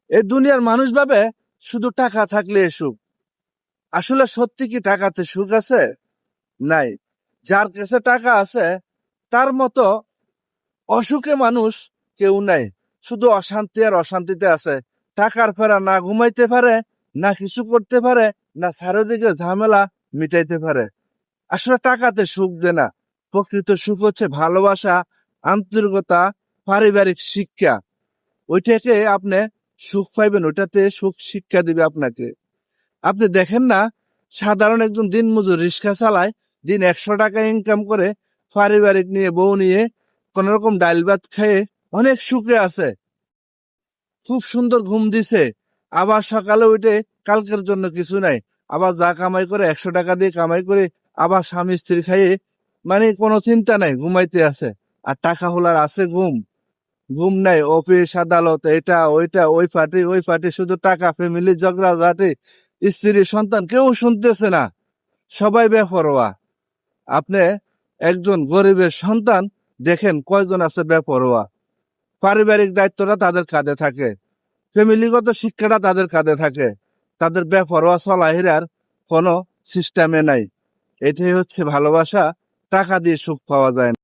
এই দুনিয়ার মানুষ ভাবে শুধু টাকা থাকলে সুখ। আসলে সত্যি কি টাকাতে সুখ আছে? নাই। যার কাছে টাকা আছে তার মতো অসুখে মানুষ কেউ নাই। শুধু অশান্তি আর অশান্তিতে আছে। টাকার ফেরা না ঘুমাইতে পারে, না কিছু করতে পারে, না চারিদিকে ঝামেলা মিটাইতে পারে। আসলে টাকাতে সুখ দেয় না। প্রকৃত সুখ হচ্ছে ভালোবাসা, আন্তরিকতা, পারিবারিক শিক্ষা। ওইটাকে আপনি সুখ পাইবেন, ওইটাতে সুখ শিক্ষা দিবে আপনাকে। আপনি দেখেন না, সাধারণ একজন দিনমজুর রিক্সা চালায়, দিন 100 টাকা ইনকাম করে, পারিবারিক নিয়ে বউ নিয়ে কোন রকম ডাল ভাত খেয়ে অনেক সুখে আছে, খুব সুন্দর ঘুম দিছে। আবার সকালে উঠে কালকের জন্য কিছু নাই, আবার যা কামাই করে 100 টাকা দিয়ে কামাই করে আবার স্বামী স্ত্রী খাইয়ে, মানে কোনো চিন্তা নাই, ঘুমাইতে আছে। আর টাকা হলার আছে ঘুম? ঘুম নাই, অফিস আদালত, এটা ওইটা, ওই পার্টি ওই পার্টি, শুধু টাকা, ফ্যামিলি ঝগড়া ঝাঁটি, স্ত্রী সন্তান কেউ শুনতেছে না, সবাই বেপরোয়া। আপনি একজন গরিবের সন্তান দেখেন কয়জন আছে বেপরোয়া। পারিবারিক দায়িত্বটা তাদের কাঁধে থাকে, ফ্যামিলিগত শিক্ষাটা তাদের কাঁধে থাকে, তাদের বেপরোয়া চলাফেরার কোনো সিস্টেমে নাই। এটাই হচ্ছে ভালোবাসা। টাকা দিয়ে সুখ পাওয়া যায় না।